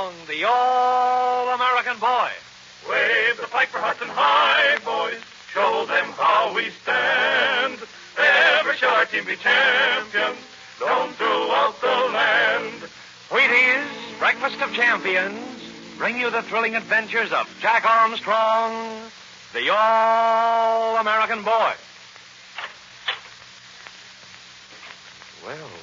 Armstrong, the all-American boy. Wave the flag for Hudson High, boys. Show them how we stand. Ever shall our team be champions, known throughout the land. Wheaties, breakfast of champions, bring you the thrilling adventures of Jack Armstrong, the all-American boy.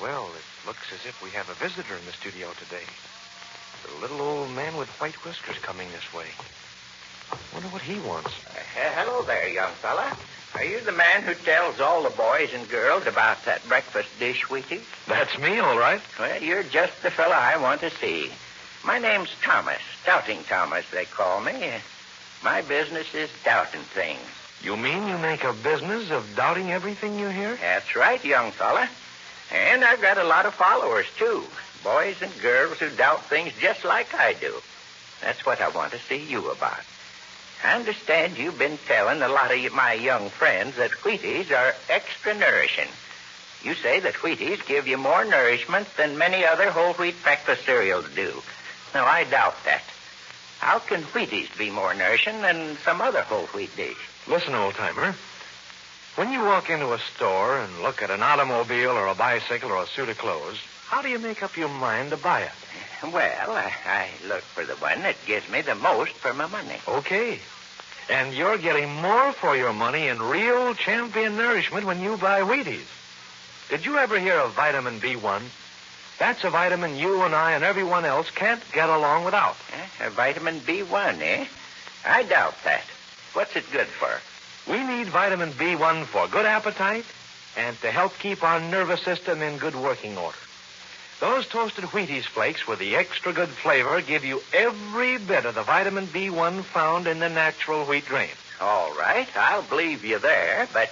Well, it looks as if we have a visitor in the studio today. The little old man with white whiskers coming this way. Wonder what he wants. Hello there, young fella. Are you the man who tells all the boys and girls about that breakfast dish, Wheaties? That's me, all right. Well, you're just the fella I want to see. My name's Thomas. Doubting Thomas, they call me. My business is doubting things. You mean you make a business of doubting everything you hear? That's right, young fella. And I've got a lot of followers, too. Boys and girls who doubt things just like I do. That's what I want to see you about. I understand you've been telling a lot of my young friends that Wheaties are extra nourishing. You say that Wheaties give you more nourishment than many other whole wheat breakfast cereals do. Now, I doubt that. How can Wheaties be more nourishing than some other whole wheat dish? Listen, old-timer. When you walk into a store and look at an automobile or a bicycle or a suit of clothes, how do you make up your mind to buy it? Well, I look for the one that gives me the most for my money. Okay. And you're getting more for your money in real champion nourishment when you buy Wheaties. Did you ever hear of vitamin B1? That's a vitamin you and I and everyone else can't get along without. Vitamin B1, eh? I doubt that. What's it good for? We need vitamin B1 for good appetite and to help keep our nervous system in good working order. Those toasted Wheaties flakes with the extra good flavor give you every bit of the vitamin B1 found in the natural wheat grain. All right, I'll believe you there, but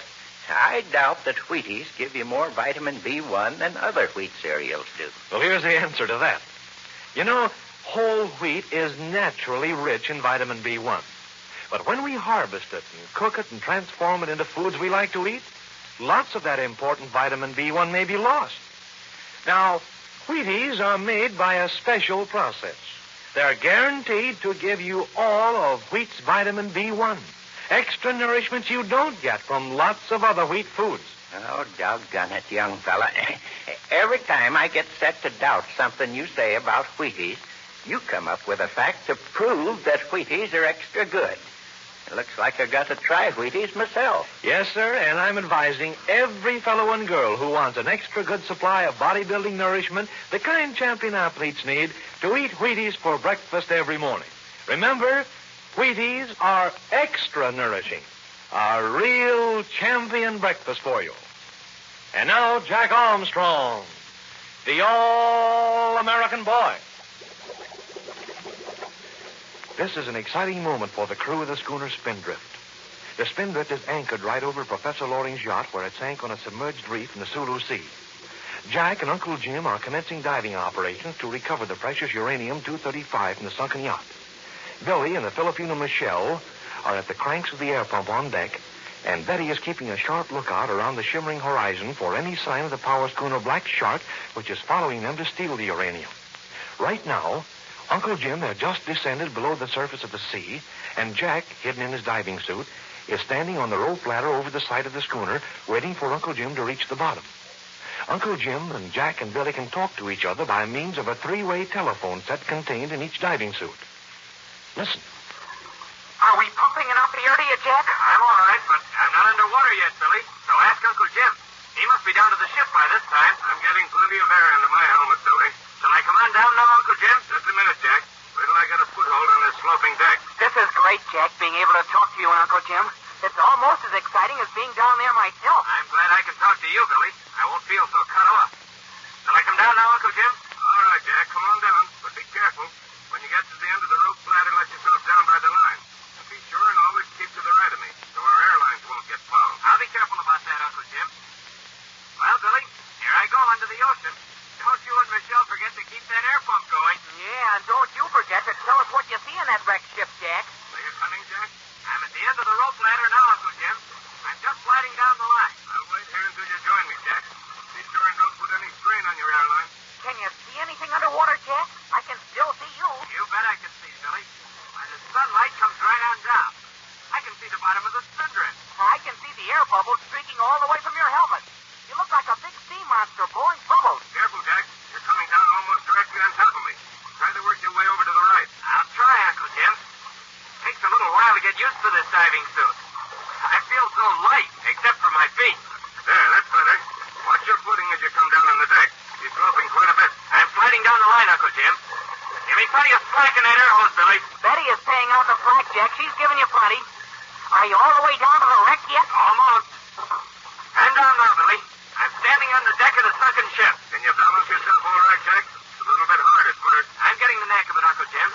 I doubt that Wheaties give you more vitamin B1 than other wheat cereals do. Well, here's the answer to that. You know, whole wheat is naturally rich in vitamin B1. But when we harvest it and cook it and transform it into foods we like to eat, lots of that important vitamin B1 may be lost. Now, Wheaties are made by a special process. They're guaranteed to give you all of wheat's vitamin B1. Extra nourishment you don't get from lots of other wheat foods. Oh, doggone it, young fella. Every time I get set to doubt something you say about Wheaties, you come up with a fact to prove that Wheaties are extra good. It looks like I've got to try Wheaties myself. Yes, sir, and I'm advising every fellow and girl who wants an extra good supply of bodybuilding nourishment, the kind champion athletes need, to eat Wheaties for breakfast every morning. Remember, Wheaties are extra nourishing. A real champion breakfast for you. And now, Jack Armstrong, the all-American boy. This is an exciting moment for the crew of the schooner Spindrift. The Spindrift is anchored right over Professor Loring's yacht where it sank on a submerged reef in the Sulu Sea. Jack and Uncle Jim are commencing diving operations to recover the precious uranium-235 from the sunken yacht. Billy and the Filipino Michelle are at the cranks of the air pump on deck, and Betty is keeping a sharp lookout around the shimmering horizon for any sign of the power schooner Black Shark, which is following them to steal the uranium. Right now, Uncle Jim has just descended below the surface of the sea, and Jack, hidden in his diving suit, is standing on the rope ladder over the side of the schooner, waiting for Uncle Jim to reach the bottom. Uncle Jim and Jack and Billy can talk to each other by means of a three-way telephone set contained in each diving suit. Listen. Are we pumping enough air to you, Jack? I'm all right, but I'm not underwater yet, Billy. So ask Uncle Jim. He must be down to the ship by this time. I'm getting plenty of air into my helmet, Billy. Shall I come on down now, Uncle Jim? Just a minute, Jack. Wait till I get a foothold on this sloping deck. This is great, Jack, being able to talk to you and Uncle Jim. It's almost as exciting as being down there myself. I'm glad I can talk to you, Billy. I won't feel so cut off. Shall I come down now, Uncle Jim? All right, Jack. Come on down. But be careful. When you get to the end of the rope ladder, let yourself down by the line. And be sure and always keep to the right of me, so our airlines won't get fouled. I'll be careful about that, Uncle Jim. Well, Billy, here I go under the ocean. Don't you and Michelle forget to keep that air pump going. Yeah, and don't you forget to tell us what you see in that wrecked ship, Jack. Are you coming, Jack? I'm at the end of the rope ladder now, Uncle Jim. I'm just sliding down the line. I'll wait here until you join me, Jack. Be sure and don't put big bubbles. Careful, Jack. You're coming down almost directly on top of me. Try to work your way over to the right. I'll try, Uncle Jim. Takes a little while to get used to this diving suit. I feel so light, except for my feet. There, that's better. Watch your footing as you come down on the deck. You're sloping quite a bit. I'm sliding down the line, Uncle Jim. Give me plenty of slack in that air hose, Billy. Betty is paying out the slack, Jack. She's giving you plenty. Are you all the way down to the wreck yet? Almost. I'm down now, Billy. I'm standing on the deck of the sunken ship. Can you balance yourself all right, Jack? It's a little bit hard at first. I'm getting the knack of it, Uncle Jim.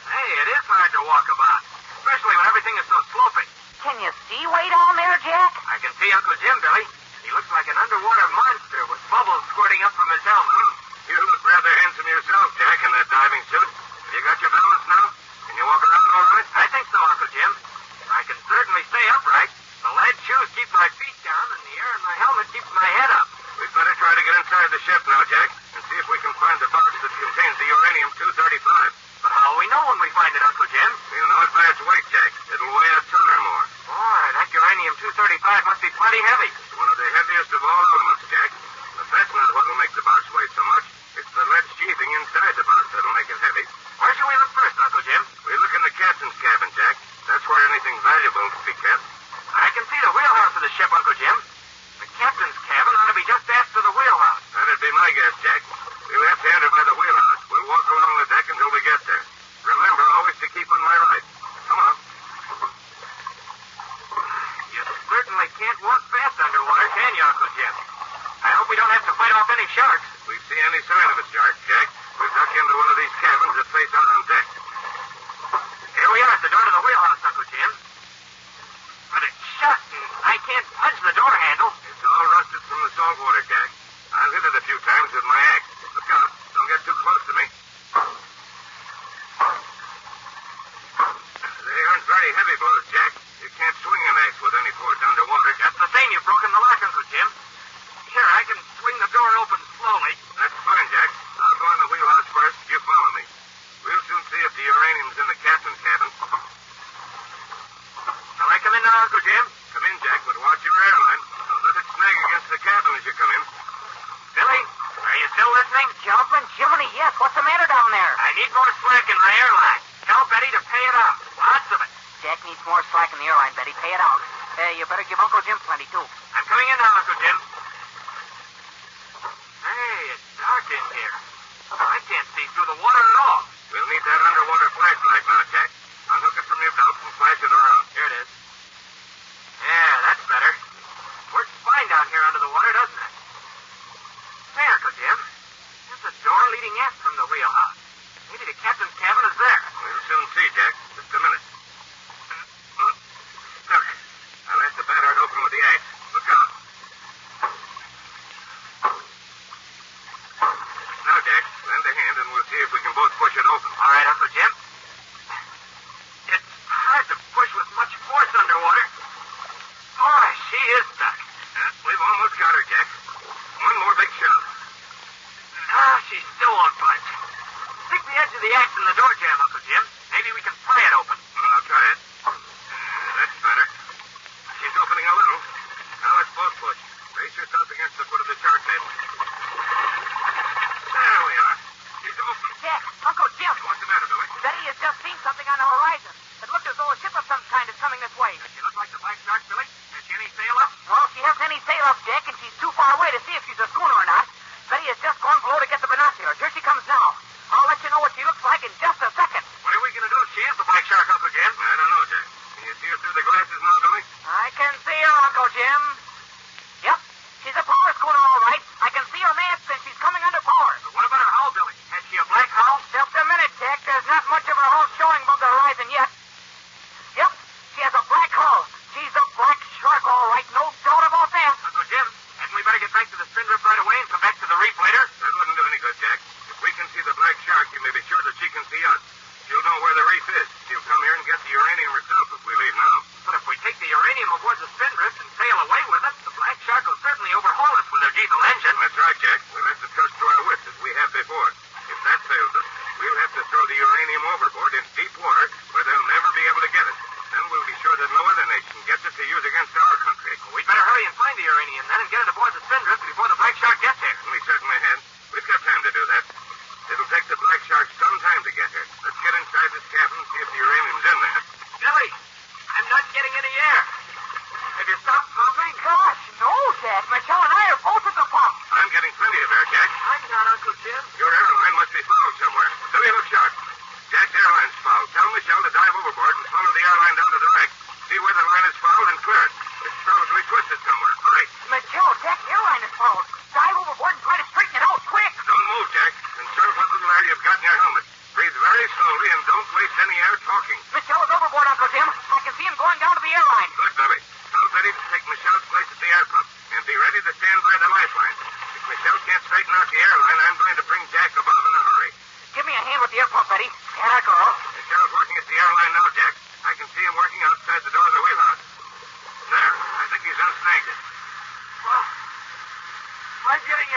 Hey, it is hard to walk about, especially when everything is so sloping. Can you see way down there, Jack? I can see Uncle Jim, Billy. He looks like an underwater monster with bubbles squirting up from his helmet. You look rather handsome yourself, Jack, in that diving suit. Have you got your balance now? Can you walk around all right? I think so, Uncle Jim. I can certainly stay upright. The lead shoes keep my feet down, and the air in my helmet keeps my head up. We'd better try to get inside the ship now, Jack, and see if we can find the box that contains the uranium-235. But how will we know when we find it, Uncle Jim? We'll know it by its weight, Jack. It'll weigh a ton or more. Boy, that uranium-235 must be plenty heavy. It's one of the heaviest of all elements, Jack. But that's not what'll make the box weigh so much. It's the lead sheathing inside the box that'll make it heavy. Where should we look first, Uncle Jim? We look in the captain's cabin, Jack. That's where anything valuable to be kept. I can see the wheelhouse of the ship, Uncle Jim. The captain's cabin ought to be just after the wheelhouse. That'd be my guess, Jack. We'll have to enter by the wheelhouse. We'll walk along the deck until we get there. Remember always to keep on my right. Come on. You certainly can't walk fast underwater, can you, Uncle Jim? I hope we don't have to fight off any sharks. If we see any sign of a shark, Jack, we'll duck into one of these cabins that face out on deck. Here we are at the door to the wheelhouse, Uncle Jim. But it's shut, and I can't punch the door handle. It's all rusted from the salt water, Jack. I've hit it a few times with my axe. Look out. Don't get too close to me. They aren't very heavy blows, Jack. You can't swing an axe with any force underwater. Just the same, you've broken the lock, Uncle Jim. Here, I can swing the door open slowly. That's fine, Jack. I'll go in the wheelhouse first. You follow me. We'll soon see if the uranium's in the captain's cabin. Shall I come in now, Uncle Jim? Come in, Jack, but watch your airline. Don't let it snag against the cabin as you come in. Billy, are you still listening? Jumping Jiminy, yes. What's the matter down there? I need more slack in my airline. Tell Betty to pay it out. Lots of it. Jack needs more slack in the airline, Betty. Pay it out. You better give Uncle Jim plenty, too. I'm coming in now, Uncle Jim. Hey, it's dark in here. I can't see through the water at all. We'll need that underwater flashlight now, Jack. Unhook it from your belt and flash it around. Here it is. Yeah, that's better. Works fine down here under the water, doesn't it? Hey, Uncle Jim. There's a door leading aft from the wheelhouse. Maybe the captain's cabin is there. We'll soon see, Jack. Just a minute. Look, I left the battered open with the axe. Look out. Now, Jack, lend a hand and we'll see if we can both push it open. All right, Uncle Jim. It's hard to push with much force underwater. Boy, she is stuck. We've almost got her, Jack. One more big shot. She still won't budge. Stick the edge of the axe in the door jamb, Uncle Jim. Maybe we can pry it open. I'll try it. That's better. She's opening a little. Now let's both push. Brace yourself against the foot of the shark net. There we are. She's open. Jack, Uncle Jim. What's the matter, Billy? Betty has just seen something on the horizon. It looked as though a ship of some kind is coming this way. Does she look like the black shark, Billy? Has she any sail up? Well, she hasn't any sail up, Jack, and she's too far away to see if she's a schooner or not. Betty has just gone below to get the binoculars. Here she comes now. I'll let you know what she looks like in just a second. What are we going to do if she is the black shark, Uncle Jim? I don't know, Jack. Can you see her through the glasses now, Billy? I can see her, Uncle Jim. Yep, she's a power schooner, all right. I can see her masts, and she's coming under power. But what about her hull, Billy? Has she a black hull? Just a minute, Jack. There's not much of her hull showing above the horizon yet. Yep, she has a black hull. She's a black shark, all right. No doubt about that. Uncle Jim, hadn't we better get back to the Spindrift right away and come back to the reef later? That wouldn't do any good, Jack. If we can see the black shark, you may be sure that she can see us. She'll know where the reef is. She'll come here and get the uranium herself if we leave now. But if we take the uranium aboard the Spindrift and sail away with it, the black shark will certainly overhaul us with her diesel engine. That's right, Jack. We'll have to trust to our wits as we have before. If that fails us, we'll have to throw the uranium overboard in deep water where they'll never be able to get it. Then we'll be sure that no other nation gets it to use against our country. Well, we'd better hurry and find the uranium then and get it aboard the Spindrift before the black shark gets it.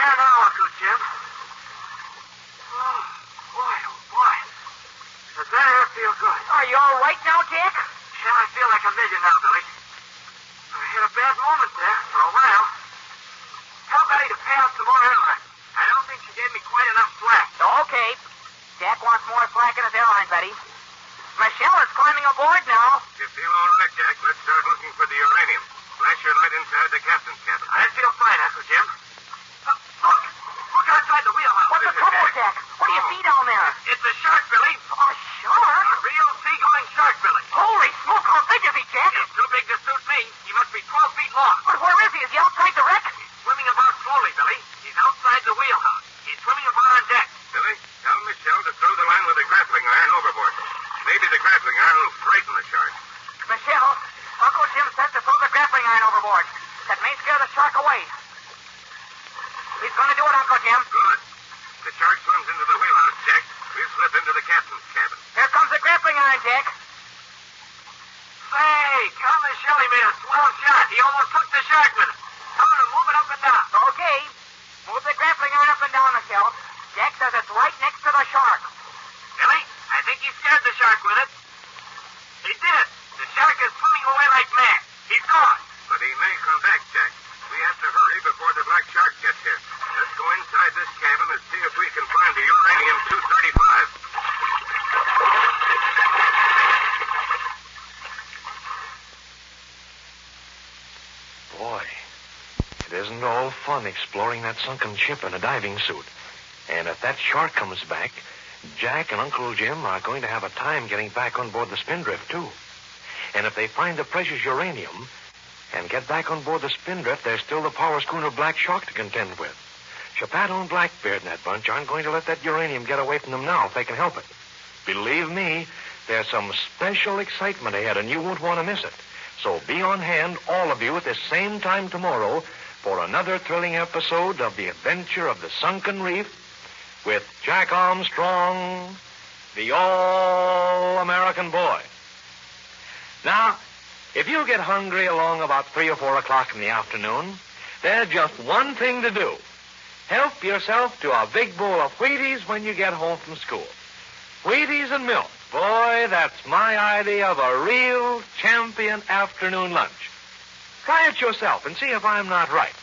better now, Uncle Jim. Oh, boy. Does that air feel good? Are you all right now, Jack? Yeah, I feel like a million now, Billy. I had a bad moment there for a while. Tell Betty to pay out some more airline. I don't think she gave me quite enough slack. Okay. Jack wants more slack in his airline, Betty. Michelle is climbing aboard now. You feel all right, Jack? Let's start looking for the uranium. Flash your light inside the captain's cabin. I feel fine, Uncle Jim. Look outside the wheelhouse. What's the trouble, Jack? What do you see down there? It's a shark, Billy. A shark? A real seagoing shark, Billy. Holy smoke, how big is he, Jack? He's too big to suit me. He must be 12 feet long. But where is he? Is he outside the wreck? He's swimming about slowly, Billy. He's outside the wheelhouse. He's swimming about on deck. Billy, tell Michelle to throw the line with a grappling iron overboard. Maybe the grappling iron will frighten the shark. Michelle, Uncle Jim said to throw the grappling iron overboard. That may scare the shark away. He's going to do it, Uncle Jim. Good. The shark swims into the wheelhouse, Jack. We'll slip into the captain's cabin. Here comes the grappling iron, Jack. Say, tell Michelle he made a swell shot. He almost took the shark with it. Tell her to move it up and down. Okay. Move the grappling iron up and down, Michelle. Jack says it's right next to the shark. Billy, I think he scared the shark with it. He did it. The shark is swimming away like mad. He's gone. But he may come back, Jack. We have to hurry before the black shark gets here. Let's go inside this cabin and see if we can find the uranium-235. Boy, it isn't all fun exploring that sunken ship in a diving suit. And if that shark comes back, Jack and Uncle Jim are going to have a time getting back on board the Spindrift, too. And if they find the precious uranium and get back on board the Spindrift, there's still the power schooner Black Shark to contend with. Chapato and Blackbeard and that bunch aren't going to let that uranium get away from them now if they can help it. Believe me, there's some special excitement ahead, and you won't want to miss it. So be on hand, all of you, at the same time tomorrow for another thrilling episode of The Adventure of the Sunken Reef with Jack Armstrong, the All-American Boy. Now, if you get hungry along about 3 or 4 o'clock in the afternoon, there's just one thing to do. Help yourself to a big bowl of Wheaties when you get home from school. Wheaties and milk. Boy, that's my idea of a real champion afternoon lunch. Try it yourself and see if I'm not right.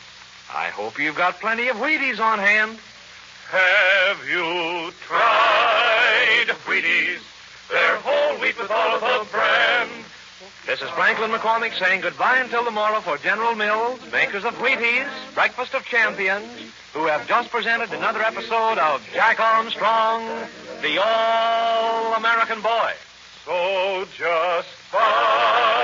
I hope you've got plenty of Wheaties on hand. Have you tried Wheaties? They're whole wheat with all of the bran. This is Franklin McCormick saying goodbye until tomorrow for General Mills, makers of Wheaties, Breakfast of Champions, who have just presented another episode of Jack Armstrong, the All-American Boy. So just buy